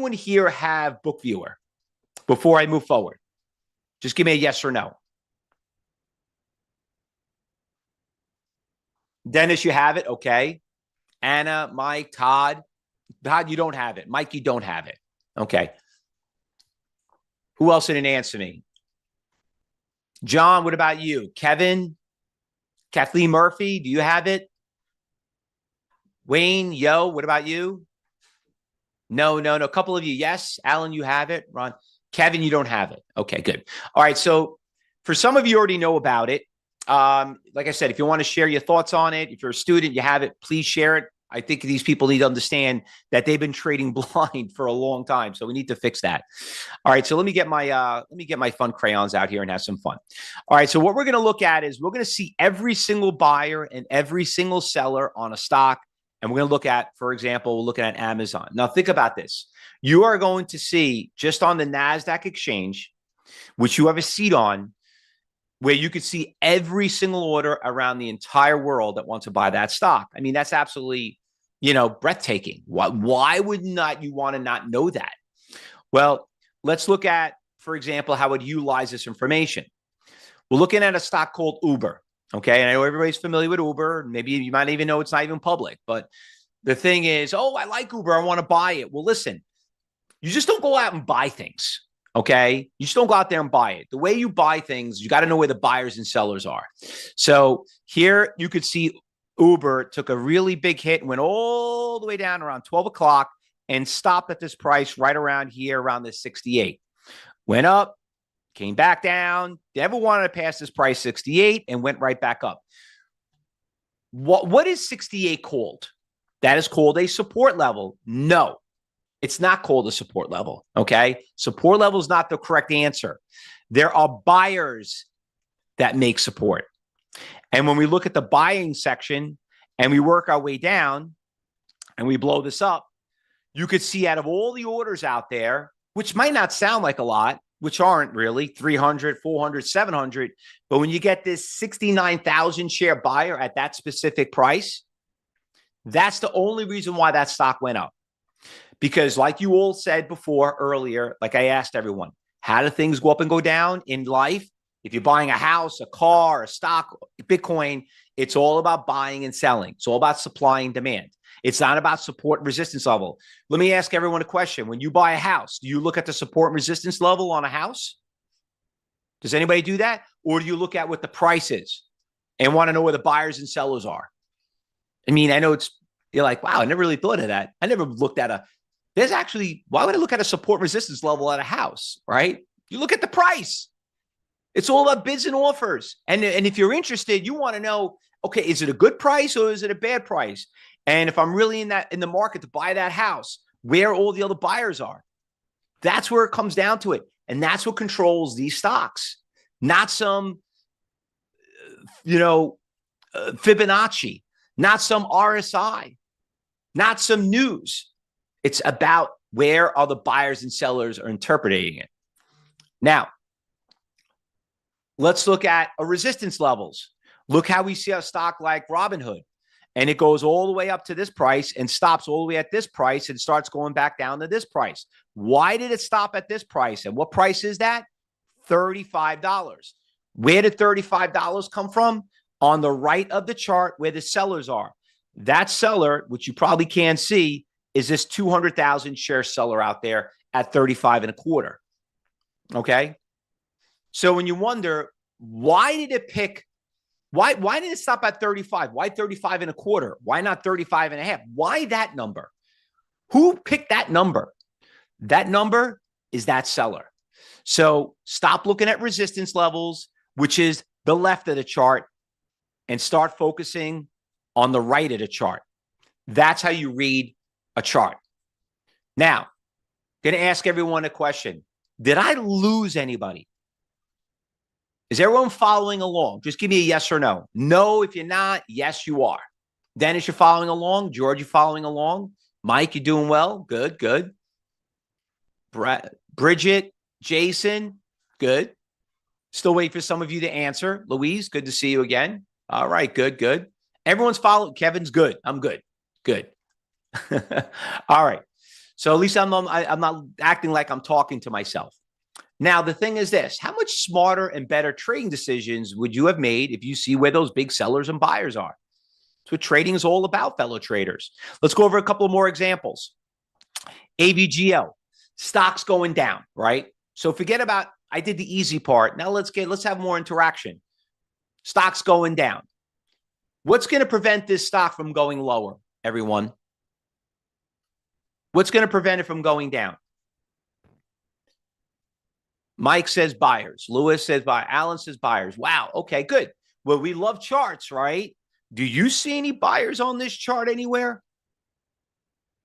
anyone here have BookViewer before I move forward? Just give me a yes or no. Dennis, you have it? Okay. Anna, Mike, Todd. Todd, you don't have it. Mike, you don't have it. Okay. Who else didn't answer me? John, what about you? Kevin? Kathleen Murphy, do you have it? Wayne, yo, what about you? No. A couple of you, yes. Alan, you have it. Ron, Kevin, you don't have it. Okay, good. All right, so for some of you already know about it. Like I said, if you want to share your thoughts on it, if you're a student, you have it, please share it. I think these people need to understand that they've been trading blind for a long time, so we need to fix that. All right, so let me get my fun crayons out here and have some fun. All right, so what we're going to look at is we're going to see every single buyer and every single seller on a stock, and we're going to look at, for example, we're looking at Amazon. Now, think about this. You are going to see just on the NASDAQ exchange, which you have a seat on, where you could see every single order around the entire world that wants to buy that stock. I mean, that's absolutely, breathtaking. Why would not you want to not know that? Well, let's look at, for example, how it would utilize this information. We're looking at a stock called Uber. Okay. And I know everybody's familiar with Uber. Maybe you might even know it's not even public, but the thing is, oh, I like Uber. I want to buy it. Well, listen, you just don't go out and buy things. Okay. You just don't go out there and buy it. The way you buy things, you got to know where the buyers and sellers are. So here you could see Uber took a really big hit and went all the way down around 12 o'clock and stopped at this price right around here, around this 68. Went up, came back down, never wanted to pass this price 68 and went right back up. What is 68 called? That is called a support level. No. It's not called a support level, okay? Support level is not the correct answer. There are buyers that make support. And when we look at the buying section and we work our way down and we blow this up, you could see out of all the orders out there, which might not sound like a lot, which aren't really 300, 400, 700, but when you get this 69,000 share buyer at that specific price, that's the only reason why that stock went up. Because like you all said before earlier, like I asked everyone, how do things go up and go down in life? If you're buying a house, a car, a stock, Bitcoin, it's all about buying and selling. It's all about supply and demand. It's not about support and resistance level. Let me ask everyone a question. When you buy a house, do you look at the support and resistance level on a house? Does anybody do that? Or do you look at what the price is and want to know where the buyers and sellers are? I mean, I know you're like, wow, I never really thought of that. I never looked at there's actually, why would I look at a support resistance level at a house, right? You look at the price. It's all about bids and offers. And if you're interested, you want to know, okay, is it a good price or is it a bad price? And if I'm really in the market to buy that house, where all the other buyers are, that's where it comes down to it. And that's what controls these stocks, not some, Fibonacci, not some RSI, not some news. It's about where all the buyers and sellers are interpreting it. Now, let's look at a resistance levels. Look how we see a stock like Robinhood, and it goes all the way up to this price and stops all the way at this price and starts going back down to this price. Why did it stop at this price? And what price is that? $35. Where did $35 come from? On the right of the chart where the sellers are. That seller, which you probably can't see, is this 200,000 share seller out there at 35.25. Okay. So when you wonder, why did it stop at 35? Why 35.25? Why not 35.5? Why that number? Who picked that number? That number is that seller. So stop looking at resistance levels, which is the left of the chart, and start focusing on the right of the chart. That's how you read a chart. Now, going to ask everyone a question. Did I lose anybody? Is everyone following along? Just give me a yes or no. No, if you're not, yes, you are. Dennis, you're following along. George, you're following along. Mike, you're doing well. Good, good. Bridget, Jason, good. Still waiting for some of you to answer. Louise, good to see you again. All right, good, good. Everyone's following. Kevin's good. I'm good. Good. All right. So at least I'm not acting like I'm talking to myself. Now, the thing is this: how much smarter and better trading decisions would you have made if you see where those big sellers and buyers are? That's what trading is all about, fellow traders. Let's go over a couple more examples. AVGO, stocks going down, right? So forget about, I did the easy part. Now let's have more interaction. Stocks going down. What's going to prevent this stock from going lower, everyone? What's going to prevent it from going down? Mike says buyers. Lewis says buyers. Alan says buyers. Wow. Okay, good. Well, we love charts, right? Do you see any buyers on this chart anywhere?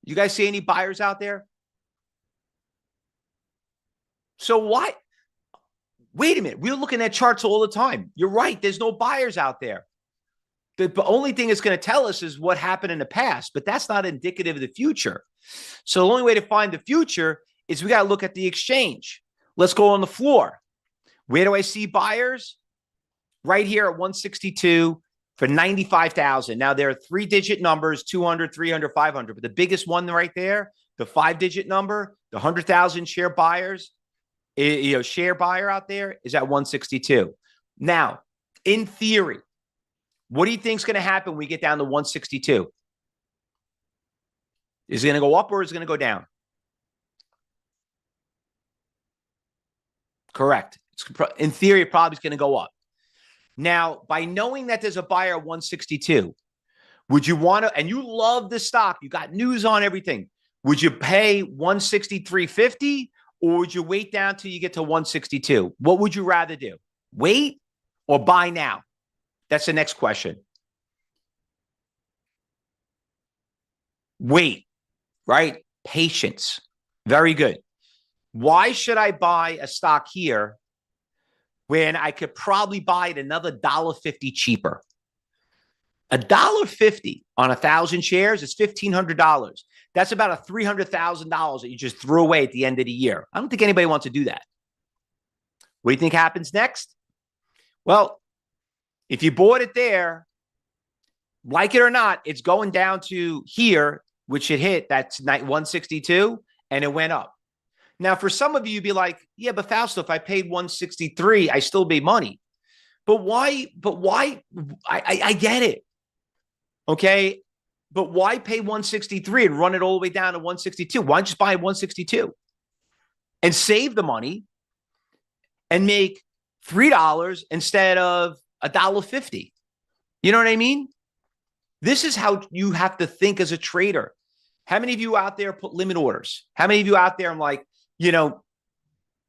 You guys see any buyers out there? So why? Wait a minute. We're looking at charts all the time. You're right. There's no buyers out there. The only thing it's going to tell us is what happened in the past, but that's not indicative of the future. So the only way to find the future is we got to look at the exchange. Let's go on the floor. Where do I see buyers? Right here at 162 for 95,000. Now there are 3-digit numbers, 200, 300, 500, but the biggest one right there, the 5-digit number, the 100,000 share buyers, share buyer out there is at 162. Now, in theory, what do you think is going to happen when we get down to 162? Is it going to go up or is it going to go down? Correct. In theory, it probably is going to go up. Now, by knowing that there's a buyer at 162, would you want to, and you love the stock, you got news on everything, would you pay 163.50 or would you wait down till you get to 162? What would you rather do? Wait or buy now? That's the next question. Wait, right? Patience. Very good. Why should I buy a stock here when I could probably buy it another $1.50 cheaper? $1.50 on 1,000 shares is $1,500. That's about a $300,000 that you just threw away at the end of the year. I don't think anybody wants to do that. What do you think happens next? Well, if you bought it there, like it or not, it's going down to here, which it hit, that's 162, and it went up. Now, for some of you, you'd be like, yeah, but Fausto, if I paid 163, I still made money. But why? I get it. Okay. But why pay 163 and run it all the way down to 162? Why just buy 162 and save the money and make $3 instead of $1.50? You know what I mean? This is how you have to think as a trader. How many of you out there put limit orders? How many of you out there, I'm like,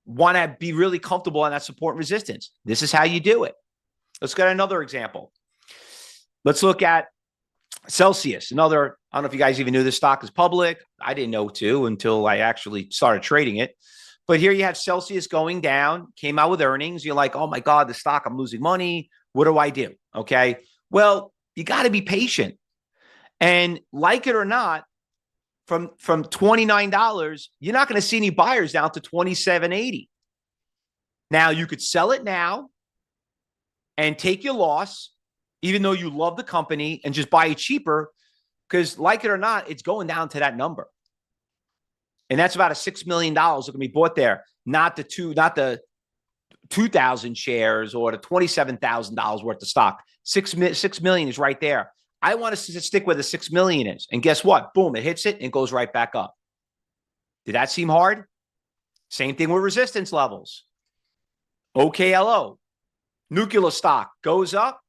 want to be really comfortable on that support and resistance? This is how you do it. Let's get another example. Let's look at Celsius. Another, I don't know if you guys even knew this stock is public. I didn't know too until I actually started trading it. But here you have Celsius going down, came out with earnings. You're like, oh my God, the stock, I'm losing money. What do I do? Okay. Well, you got to be patient. And like it or not, from $29, you're not going to see any buyers down to $27.80. Now, you could sell it now and take your loss, even though you love the company, and just buy it cheaper, because like it or not, it's going down to that number. And that's about a $6 million that can be bought there, not the 2,000 shares or the $27,000 worth of stock. $6 million is right there. I want to stick where the $6 million is. And guess what? Boom, it hits it and it goes right back up. Did that seem hard? Same thing with resistance levels. OKLO, nuclear stock goes up.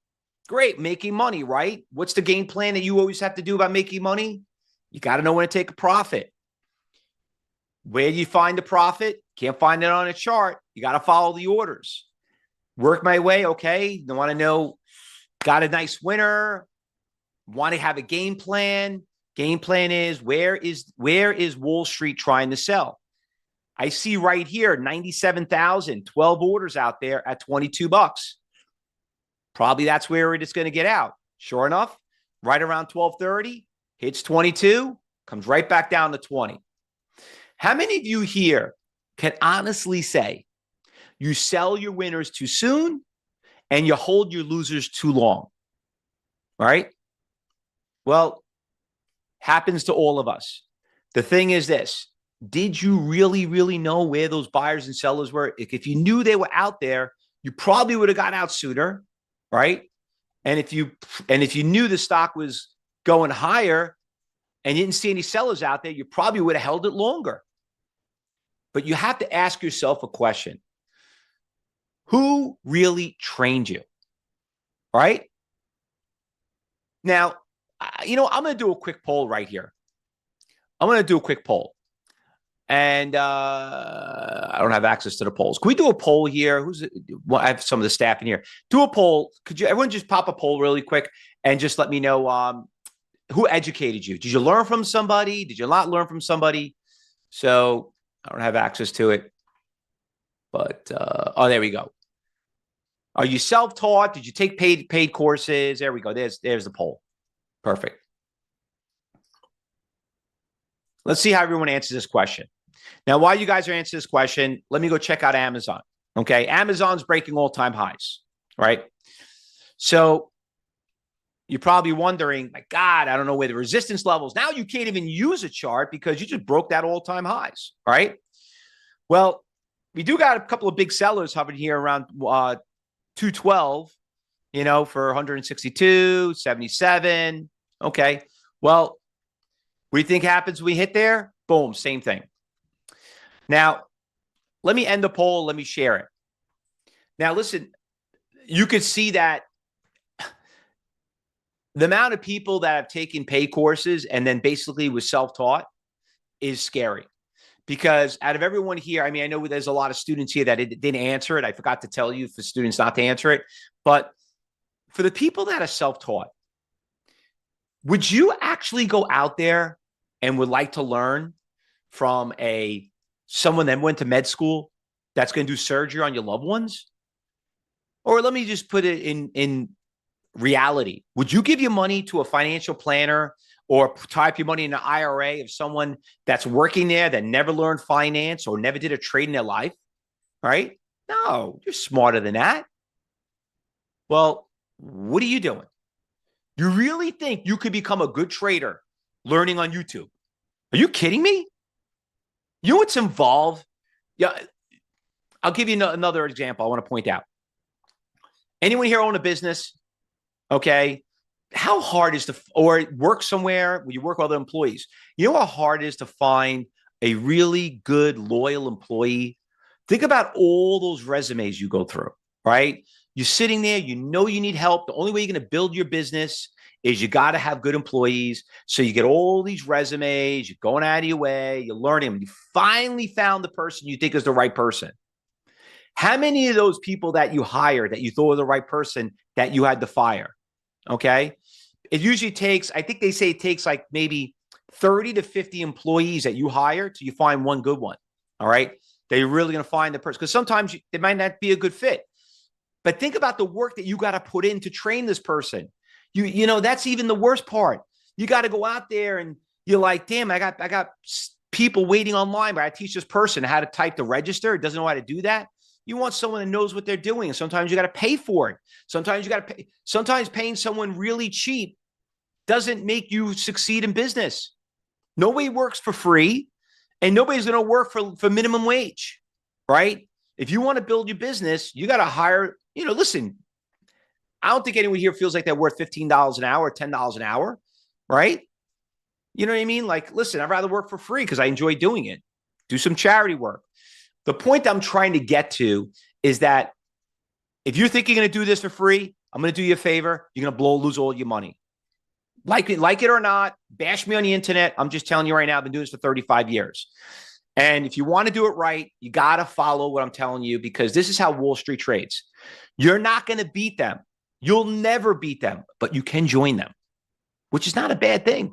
Great, making money, right? What's the game plan that you always have to do about making money? You got to know when to take a profit. Where do you find the profit? Can't find it on a chart. You got to follow the orders. Work my way, okay? You want to know, got a nice winner, want to have a game plan. Game plan is where is Wall Street trying to sell? I see right here, 97,000, 12 orders out there at $22. Probably that's where it is going to get out. Sure enough, right around 12:30, hits 22, comes right back down to 20. How many of you here can honestly say you sell your winners too soon and you hold your losers too long? Right? Well, happens to all of us. The thing is this, Did you really, really know where those buyers and sellers were? If you knew they were out there, you probably would have got out sooner, right? And if you knew the stock was going higher and you didn't see any sellers out there, you probably would have held it longer. But you have to ask yourself a question. Who really trained you? Right? Now, I'm going to do a quick poll right here. I'm going to do a quick poll. And I don't have access to the polls. Can we do a poll here? I have some of the staff in here. Do a poll. Could everyone just pop a poll really quick and just let me know who educated you? Did you learn from somebody? Did you not learn from somebody? So I don't have access to it. But there we go. Are you self-taught? Did you take paid courses? There we go. There's the poll. Perfect. Let's see how everyone answers this question. Now, while you guys are answering this question, let me go check out Amazon. Okay. Amazon's breaking all-time highs, right? So you're probably wondering, my God, I don't know where the resistance levels. Now you can't even use a chart because you just broke that all-time highs, right? Well, we do got a couple of big sellers hovering here around 212, for 162, 77. Okay. Well, what do you think happens when we hit there? Boom, same thing. Now, let me end the poll. Let me share it. Now, listen, you could see that the amount of people that have taken paid courses and then basically was self-taught is scary. Because out of everyone here, I know there's a lot of students here that didn't answer it. I forgot to tell you for students not to answer it. But for the people that are self-taught, would you actually go out there and would like to learn from someone that went to med school that's going to do surgery on your loved ones? Or let me just put it in reality. Would you give your money to a financial planner or type your money in an IRA of someone that's working there that never learned finance or never did a trade in their life? Right? No, you're smarter than that. Well, what are you doing? You really think you could become a good trader learning on YouTube? Are you kidding me? You know what's involved? Yeah, I'll give you another example I want to point out. Anyone here own a business? Okay. How hard is or work somewhere where you work with other employees? You know how hard it is to find a really good, loyal employee? Think about all those resumes you go through, right? You're sitting there, you need help. The only way you're going to build your business is you got to have good employees. So you get all these resumes, you're going out of your way, you're learning them. You finally found the person you think is the right person. How many of those people that you hired that you thought were the right person that you had to fire? Okay. It usually takes, I think they say it takes like maybe 30 to 50 employees that you hire till you find one good one. All right. That you're really going to find the person. Because sometimes it might not be a good fit. But think about the work that you got to put in to train this person. That's even the worst part. You got to go out there and you're like, damn, I got people waiting online, but I teach this person how to type the register. It doesn't know how to do that. You want someone that knows what they're doing. And sometimes you got to pay for it. Sometimes you got to pay. Sometimes paying someone really cheap doesn't make you succeed in business. Nobody works for free and nobody's going to work for minimum wage, right? If you want to build your business, you got to hire, listen, I don't think anyone here feels like they're worth $15 an hour, $10 an hour, right? You know what I mean? Like, listen, I'd rather work for free because I enjoy doing it. Do some charity work. The point I'm trying to get to is that if you think you're going to do this for free, I'm going to do you a favor. You're going to lose all your money. Like it or not, bash me on the internet. I'm just telling you right now, I've been doing this for 35 years. And if you want to do it right, you got to follow what I'm telling you because this is how Wall Street trades. You're not going to beat them. You'll never beat them, but you can join them, which is not a bad thing.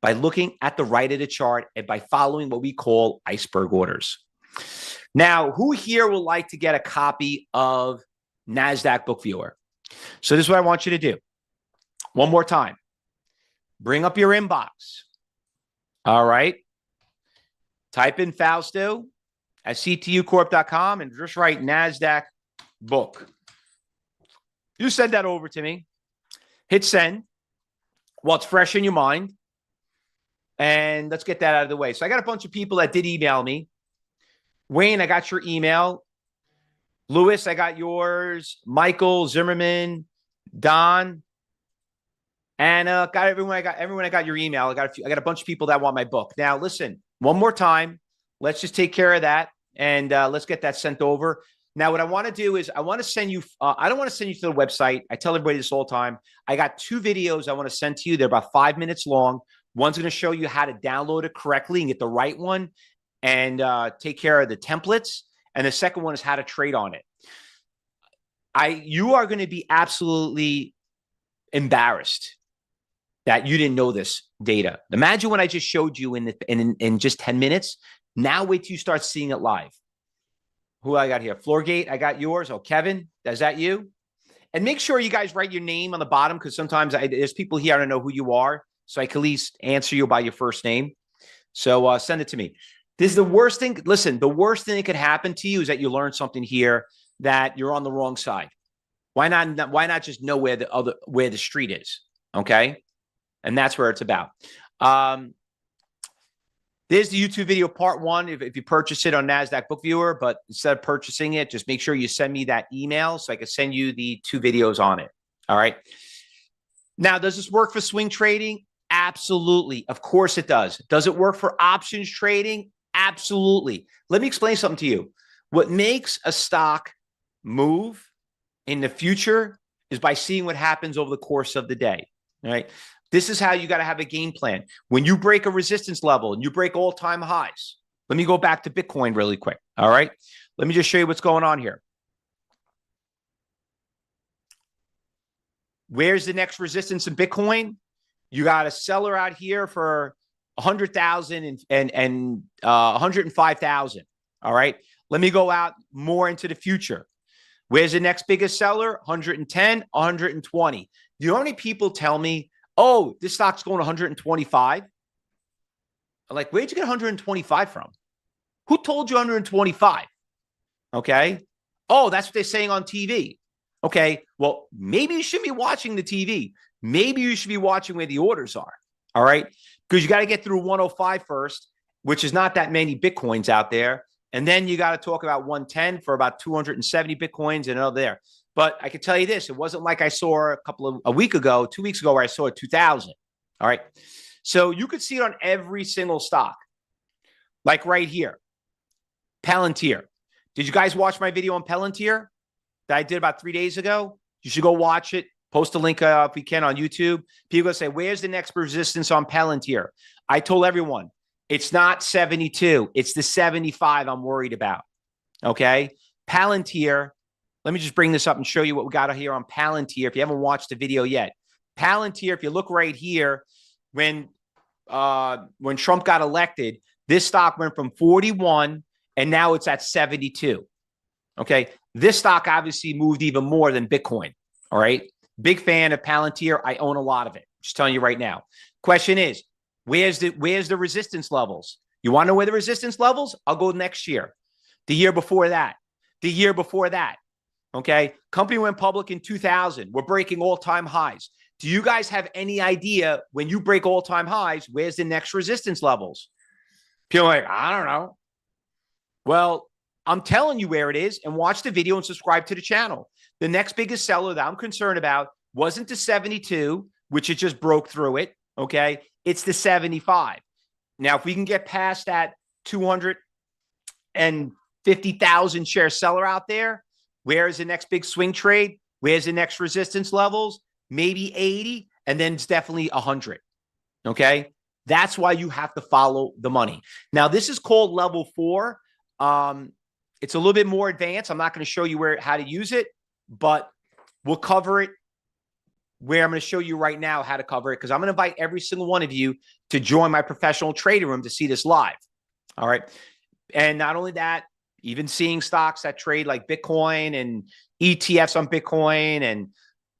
By looking at the right of the chart and by following what we call iceberg orders. Now, who here would like to get a copy of NASDAQ Book Viewer? So this is what I want you to do. One more time. Bring up your inbox. All right. Type in Fausto at ctucorp.com and just write NASDAQ book. You send that over to me. Hit send while it's fresh in your mind. And let's get that out of the way. So I got a bunch of people that did email me. Wayne, I got your email. Lewis, I got yours. Michael, Zimmerman, Don, Anna, got everyone. I got your email. I got a bunch of people that want my book. Now, listen, one more time. Let's just take care of that, and let's get that sent over. Now, what I want to do is I want to send you. I don't want to send you to the website. I tell everybody this all the time. I got 2 videos I want to send to you. They're about 5 minutes long. One's going to show you how to download it correctly and get the right one, and take care of the templates. And the second one is how to trade on it. You are going to be absolutely embarrassed that you didn't know this data. Imagine what I just showed you in just 10 minutes. Now wait till you start seeing it live. Who I got here? Floorgate, I got yours. Oh, Kevin, is that you? And make sure you guys write your name on the bottom, because sometimes there's people here I don't know who you are, so I can at least answer you by your first name. So send it to me. This is the worst thing. Listen, the worst thing that could happen to you is that you learn something here that you're on the wrong side. Why not just know where the street is? Okay. And that's where it's about. There's the YouTube video part 1 if you purchase it on NASDAQ Book Viewer, but instead of purchasing it, just make sure you send me that email so I can send you the 2 videos on it. All right. Now, does this work for swing trading? Absolutely. Of course it does. Does it work for options trading? Absolutely. Let me explain something to you. What makes a stock move in the future is by seeing what happens over the course of the day. All right. This is how you got to have a game plan. When you break a resistance level and you break all-time highs, let me go back to Bitcoin really quick. All right. Let me just show you what's going on here. Where's the next resistance in Bitcoin? You got a seller out here for 100,000 and 105,000. All right. Let me go out more into the future. Where's the next biggest seller? 110, 120. You know how many people tell me, oh, this stock's going 125? I'm like, where'd you get 125 from? Who told you 125? Okay. Oh, that's what they're saying on TV. Okay. Well, maybe you shouldn't be watching the TV. Maybe you should be watching where the orders are. All right. Because you got to get through 105 first, which is not that many Bitcoins out there. And then you got to talk about 110 for about 270 Bitcoins and another there. But I can tell you this, it wasn't like I saw a week ago, 2 weeks ago, where I saw 2,000. All right. So you could see it on every single stock. Like right here, Palantir. Did you guys watch my video on Palantir that I did about 3 days ago? You should go watch it. Post a link if we can on YouTube. People say, where's the next resistance on Palantir? I told everyone, it's not 72. It's the 75 I'm worried about. Okay. Palantir. Let me just bring this up and show you what we got here on Palantir. If you haven't watched the video yet, Palantir, if you look right here, when Trump got elected, this stock went from 41 and now it's at 72. Okay. This stock obviously moved even more than Bitcoin. All right. Big fan of Palantir. I own a lot of it. Just telling you right now. Question is, where's the resistance levels? You want to know where the resistance levels? I'll go next year. The year before that. The year before that. Okay. Company went public in 2000. We're breaking all-time highs. Do you guys have any idea when you break all-time highs, where's the next resistance levels? People are like, I don't know. Well, I'm telling you where it is, and watch the video and subscribe to the channel. The next biggest seller that I'm concerned about wasn't the 72, which it just broke through it. Okay. It's the 75. Now, if we can get past that 250,000 share seller out there, where is the next big swing trade? Where's the next resistance levels? Maybe 80, and then it's definitely 100. Okay. That's why you have to follow the money. Now, this is called level 4. It's a little bit more advanced. I'm not going to show you how to use it, but we'll cover it where I'm going to show you right now how to cover it, because I'm going to invite every single one of you to join my professional trading room to see this live. All right. And not only that, even seeing stocks that trade like Bitcoin and ETFs on Bitcoin and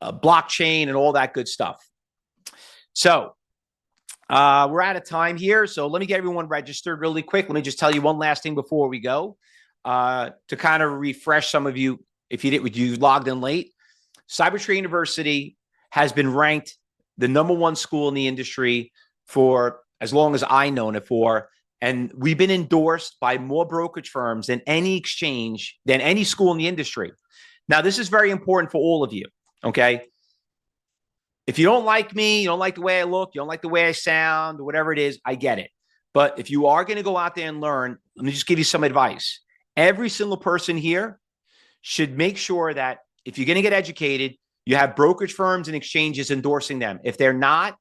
blockchain and all that good stuff. So we're out of time here. So let me get everyone registered really quick. Let me just tell you one last thing before we go to kind of refresh some of you. If you logged in late, CyberTrade University has been ranked the #1 school in the industry for as long as I've known it for. And we've been endorsed by more brokerage firms than any exchange, than any school in the industry. Now, this is very important for all of you, okay? If you don't like me, you don't like the way I look, you don't like the way I sound, or whatever it is, I get it. But if you are going to go out there and learn, let me just give you some advice. Every single person here should make sure that if you're going to get educated, you have brokerage firms and exchanges endorsing them. If they're not,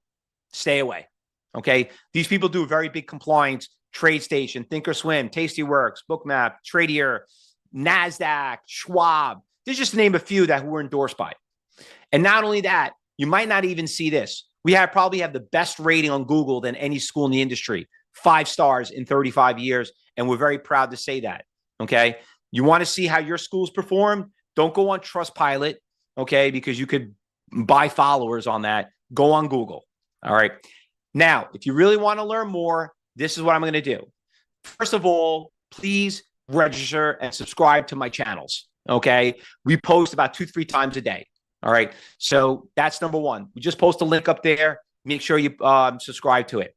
stay away. Okay. These people do very big compliance. TradeStation, Thinkorswim, Tastyworks, Bookmap, Tradier, NASDAQ, Schwab. There's just to name a few that we're endorsed by. And not only that, you might not even see this. We probably have the best rating on Google than any school in the industry. 5 stars in 35 years. And we're very proud to say that. Okay. You want to see how your schools perform? Don't go on Trustpilot. Okay. Because you could buy followers on that. Go on Google. All right. Now, if you really want to learn more, this is what I'm going to do. First of all, please register and subscribe to my channels. Okay. We post about 2-3 times a day. All right. So that's number one. We just post a link up there. Make sure you subscribe to it.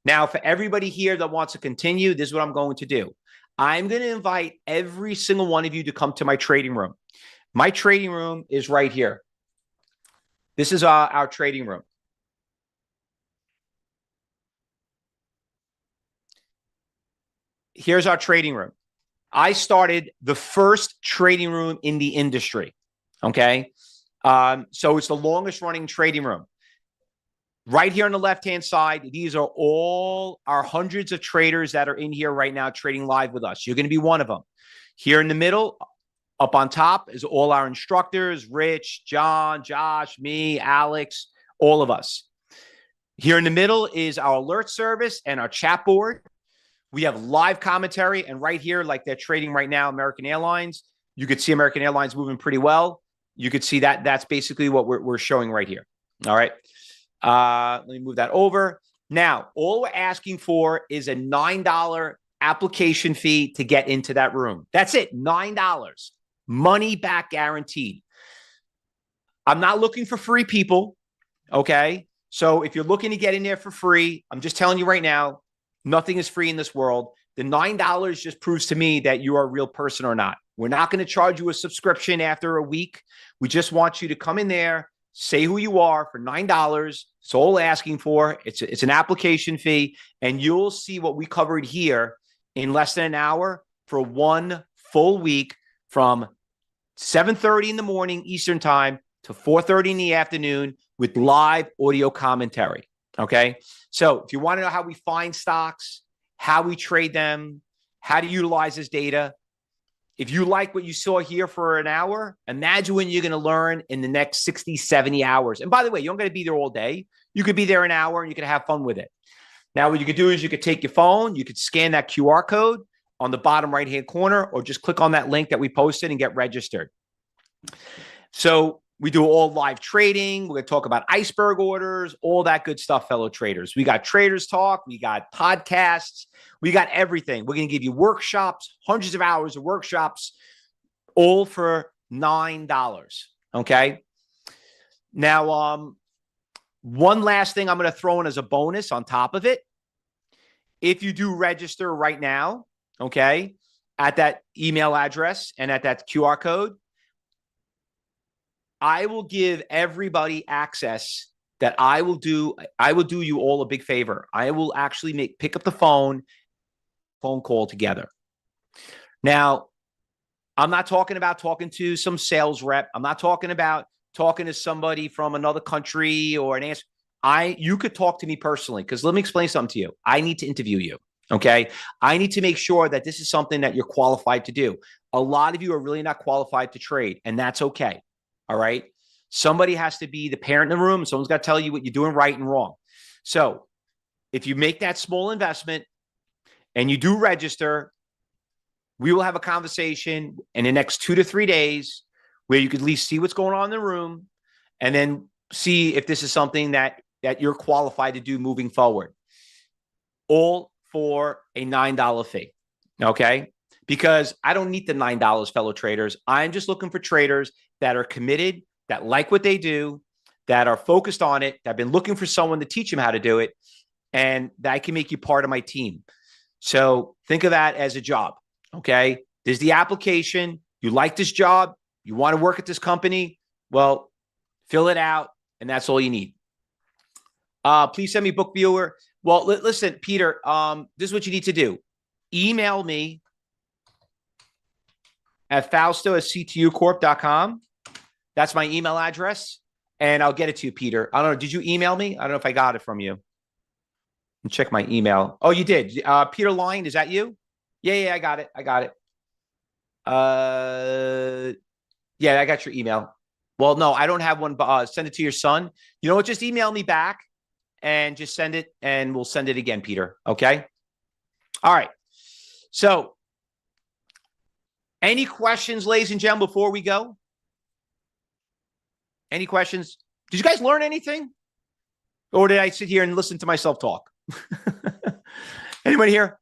Now, for everybody here that wants to continue, this is what I'm going to do. I'm going to invite every single one of you to come to my trading room. My trading room is right here. This is our trading room. Here's our trading room. I started the first trading room in the industry. Okay. So it's the longest running trading room. Right here on the left-hand side, these are all our hundreds of traders that are in here right now trading live with us. You're going to be one of them. Here in the middle, up on top is all our instructors, Rich, John, Josh, me, Alex, all of us. Here in the middle is our alert service and our chat board. We have live commentary, and right here, like they're trading right now, American Airlines, you could see American Airlines moving pretty well. You could see that that's basically what we're showing right here. All right. Let me move that over. Now, all we're asking for is a $9 application fee to get into that room. That's it. $9. Money back guaranteed. I'm not looking for free people. Okay. So if you're looking to get in there for free, I'm just telling you right now, nothing is free in this world. The $9 just proves to me that you are a real person or not. We're not going to charge you a subscription after a week. We just want you to come in there, say who you are for $9. It's all asking for. It's an application fee, and you'll see what we covered here in less than an hour for one full week from 7:30 in the morning Eastern time to 4:30 in the afternoon with live audio commentary. Okay. So if you want to know how we find stocks, how we trade them, how to utilize this data, if you like what you saw here for an hour, imagine when you're going to learn in the next 60, 70 hours. And by the way, you don't got to be there all day. You could be there an hour and you could have fun with it. Now, what you could do is you could take your phone, you could scan that QR code on the bottom right-hand corner, or just click on that link that we posted and get registered. So we do all live trading. We're going to talk about iceberg orders, all that good stuff, fellow traders. We got Traders Talk. We got podcasts. We got everything. We're going to give you workshops, hundreds of hours of workshops, all for $9. Okay. Now, one last thing I'm going to throw in as a bonus on top of it. If you do register right now, okay, at that email address and at that QR code, I will give everybody access that I will do you all a big favor. I will actually pick up the phone call together. Now, I'm not talking about talking to some sales rep. I'm not talking about talking to somebody from another country or an answer. You could talk to me personally, because let me explain something to you. I need to interview you. Okay. I need to make sure that this is something that you're qualified to do. A lot of you are really not qualified to trade, and that's okay. All right. Somebody has to be the parent in the room. Someone's got to tell you what you're doing right and wrong. So if you make that small investment and you do register, we will have a conversation in the next 2 to 3 days where you could at least see what's going on in the room and then see if this is something that you're qualified to do moving forward. All for a $9 fee. Okay. Because I don't need the $9, fellow traders. I'm just looking for traders that are committed, that like what they do, that are focused on it, that have been looking for someone to teach them how to do it. and that I can make you part of my team. So think of that as a job. Okay. There's the application. You like this job. You want to work at this company. Well, fill it out, and that's all you need. Please send me book viewer. Well, listen, Peter, this is what you need to do. Email me at fausto@ctucorp.com. That's my email address, and I'll get it to you, Peter. I don't know. Did you email me? I don't know if I got it from you. Check my email. Oh, you did. Peter Line, is that you? Yeah, I got it. Yeah, I got your email. Well, no, I don't have one, but send it to your son. You know what? Just email me back and just send it, and we'll send it again, Peter. Okay? All right. So, any questions, ladies and gentlemen, before we go? Any questions? Did you guys learn anything? Or did I sit here and listen to myself talk? Anybody here?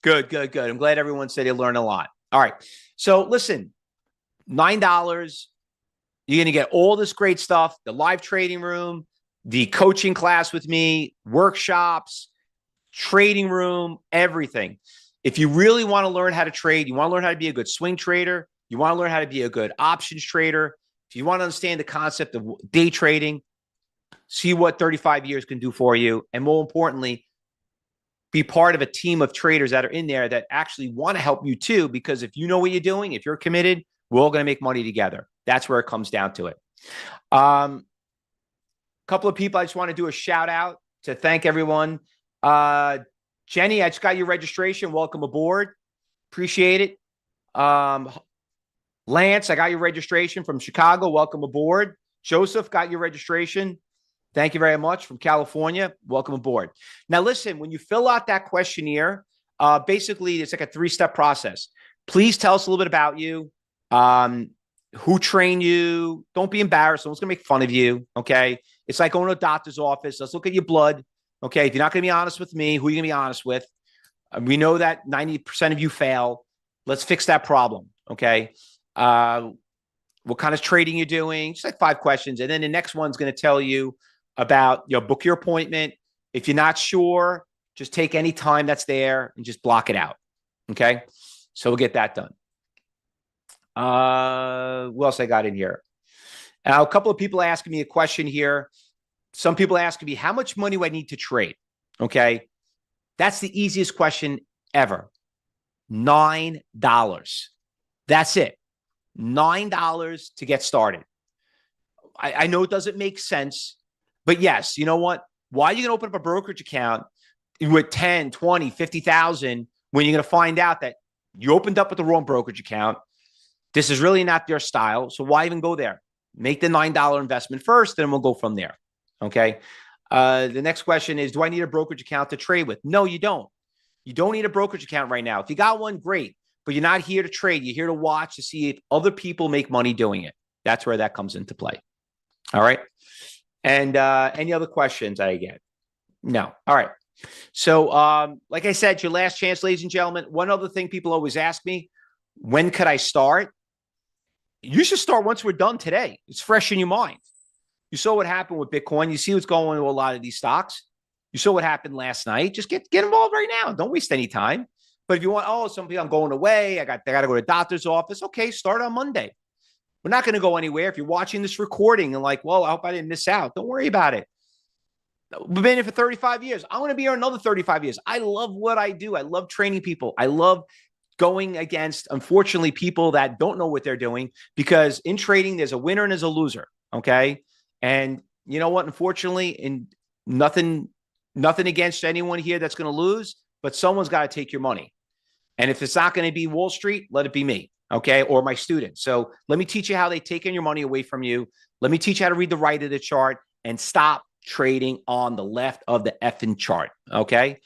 Good. I'm glad everyone said they learned a lot. All right. So listen, $9. You're going to get all this great stuff, the live trading room, the coaching class with me, workshops, trading room, everything. If you really want to learn how to trade, you want to learn how to be a good swing trader, you want to learn how to be a good options trader, if you want to understand the concept of day trading, see what 35 years can do for you, and more importantly, be part of a team of traders that are in there that actually want to help you too, because if you know what you're doing, if you're committed, we're all going to make money together. That's where it comes down to it. Couple of people I just want to do a shout out to thank everyone. Jenny, I just got your registration. Welcome aboard. Appreciate it. Lance, I got your registration from Chicago. Welcome aboard. Joseph, got your registration. Thank you very much from California. Welcome aboard. Now, listen, when you fill out that questionnaire, basically it's like a 3-step process. Please tell us a little bit about you. Who trained you? Don't be embarrassed. No one's going to make fun of you. Okay. It's like going to a doctor's office. Let's look at your blood. Okay. If you're not going to be honest with me, who are you going to be honest with? We know that 90% of you fail. Let's fix that problem. Okay. What kind of trading you're doing? Just like 5 questions. And then the next one's going to tell you about, book your appointment. If you're not sure, just take any time that's there and just block it out. Okay. So we'll get that done. What else I got in here? Now, a couple of people asking me a question here. Some people asking me, how much money do I need to trade? Okay. That's the easiest question ever. $9. That's it. $9 to get started. I know it doesn't make sense, but yes, you know what? Why are you going to open up a brokerage account with 10, 20, 50,000 when you're going to find out that you opened up with the wrong brokerage account? This is really not their style. So why even go there? Make the $9 investment first, then we'll go from there. Okay. The next question is, do I need a brokerage account to trade with? No, you don't. You don't need a brokerage account right now. If you got one, great. But you're not here to trade. You're here to watch to see if other people make money doing it. That's where that comes into play. All right. And any other questions I get? No. All right. So like I said, your last chance, ladies and gentlemen. One other thing people always ask me, when could I start? You should start once we're done today. It's fresh in your mind. You saw what happened with Bitcoin. You see what's going on with a lot of these stocks. You saw what happened last night. Just get involved right now. Don't waste any time. But if you want, some people, I'm going away. I got to go to the doctor's office. Okay, start on Monday. We're not going to go anywhere. If you're watching this recording and like, well, I hope I didn't miss out. Don't worry about it. We've been here for 35 years. I want to be here another 35 years. I love what I do. I love training people. I love going against, unfortunately, people that don't know what they're doing, because in trading, there's a winner and there's a loser. Okay. And you know what? Unfortunately, and nothing against anyone here that's going to lose, but someone's got to take your money. And if it's not going to be Wall Street, let it be me. Okay. Or my students. So let me teach you how they take your money away from you. Let me teach you how to read the right of the chart and stop trading on the left of the effing chart. Okay.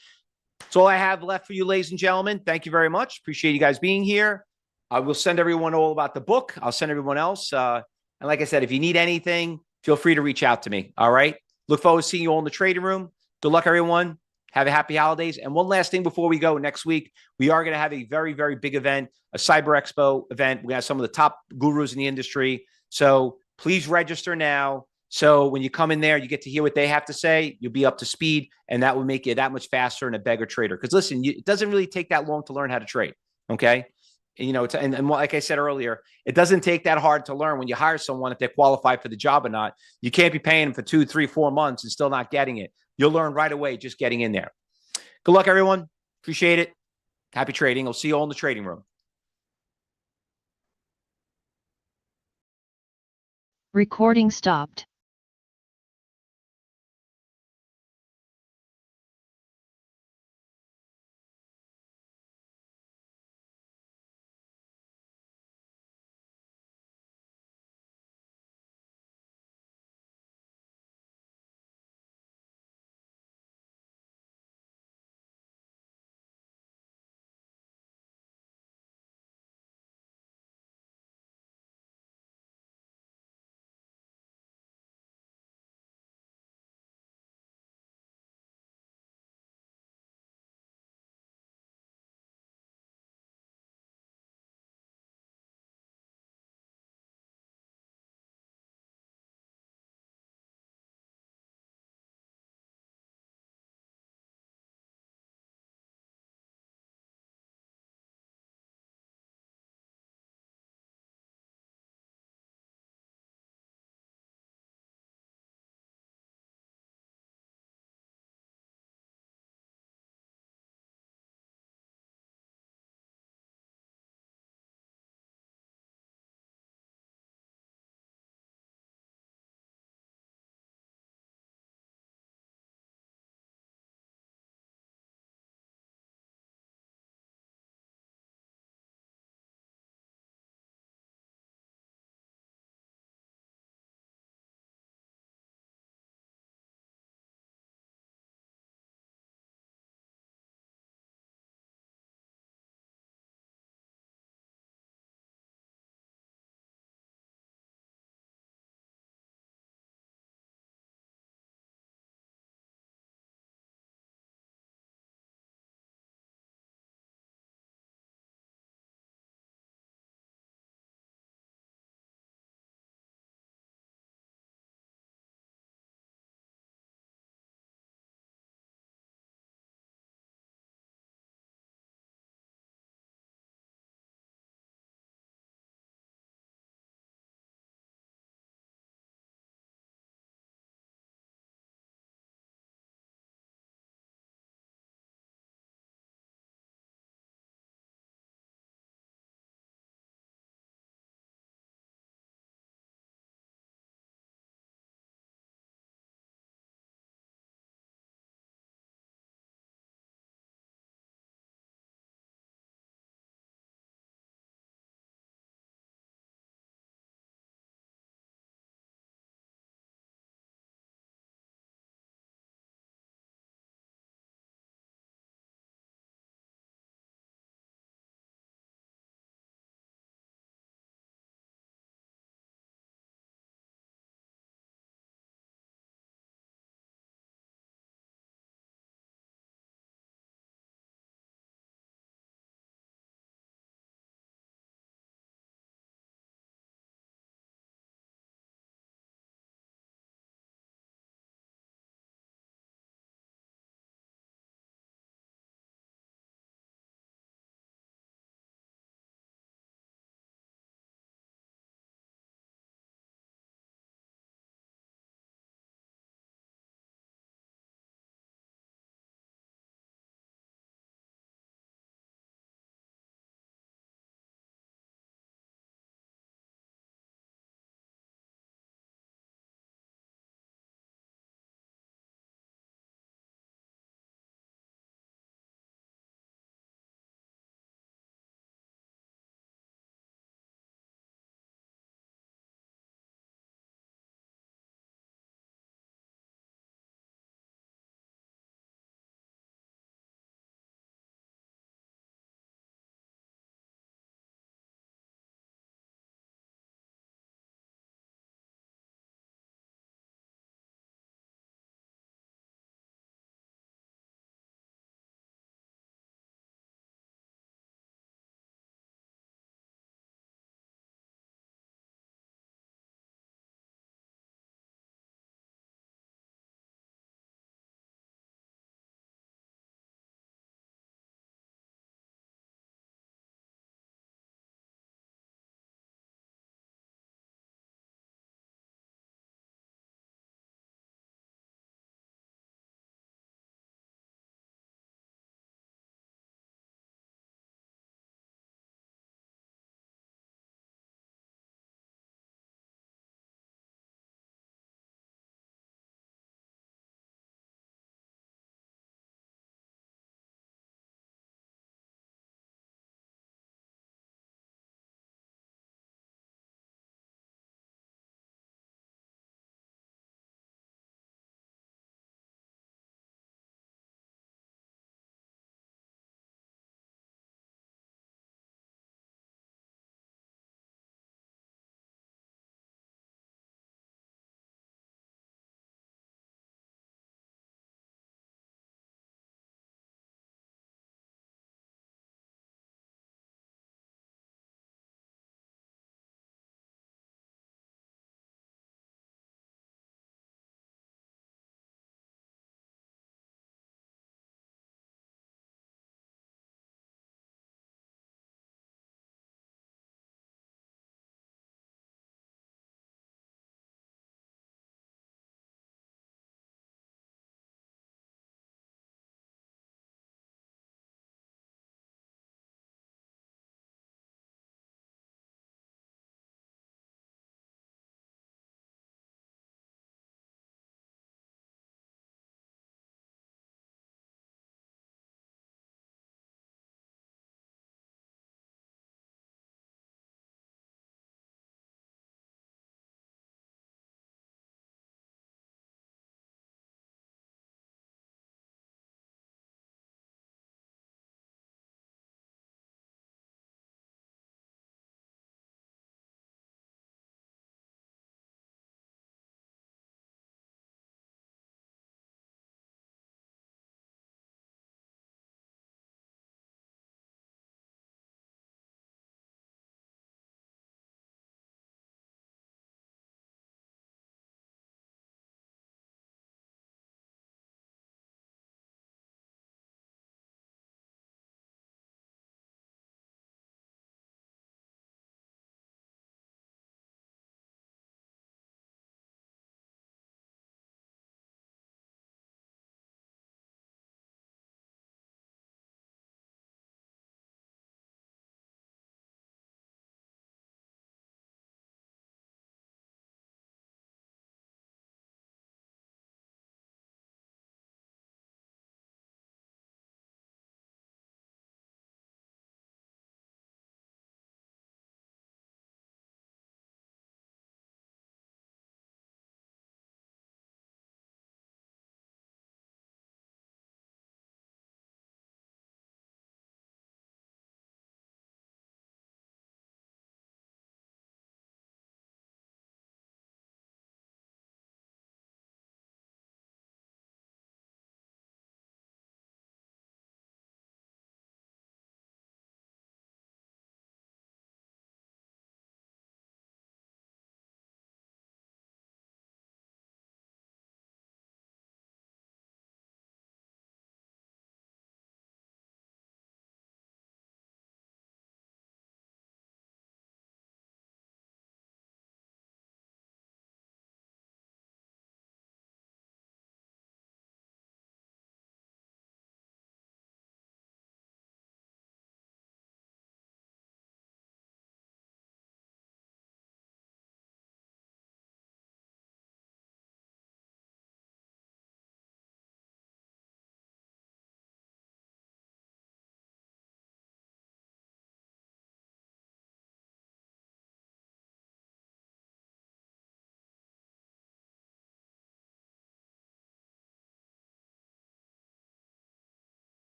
That's all I have left for you, ladies and gentlemen. Thank you very much. Appreciate you guys being here. I will send everyone all about the book. I'll send everyone else. And like I said, if you need anything, feel free to reach out to me. All right. Look forward to seeing you all in the trading room. Good luck, everyone. Have a happy holidays. And one last thing before we go, next week, we are going to have a very, very big event, a Cyber Expo event. We have some of the top gurus in the industry. So please register now. So when you come in there, you get to hear what they have to say. You'll be up to speed, and that will make you that much faster and a better trader. Because listen, it doesn't really take that long to learn how to trade. Okay. And like I said earlier, it doesn't take that hard to learn when you hire someone if they're qualified for the job or not. You can't be paying them for 2, 3, 4 months and still not getting it. You'll learn right away just getting in there. Good luck, everyone. Appreciate it. Happy trading. I'll see you all in the trading room. Recording stopped.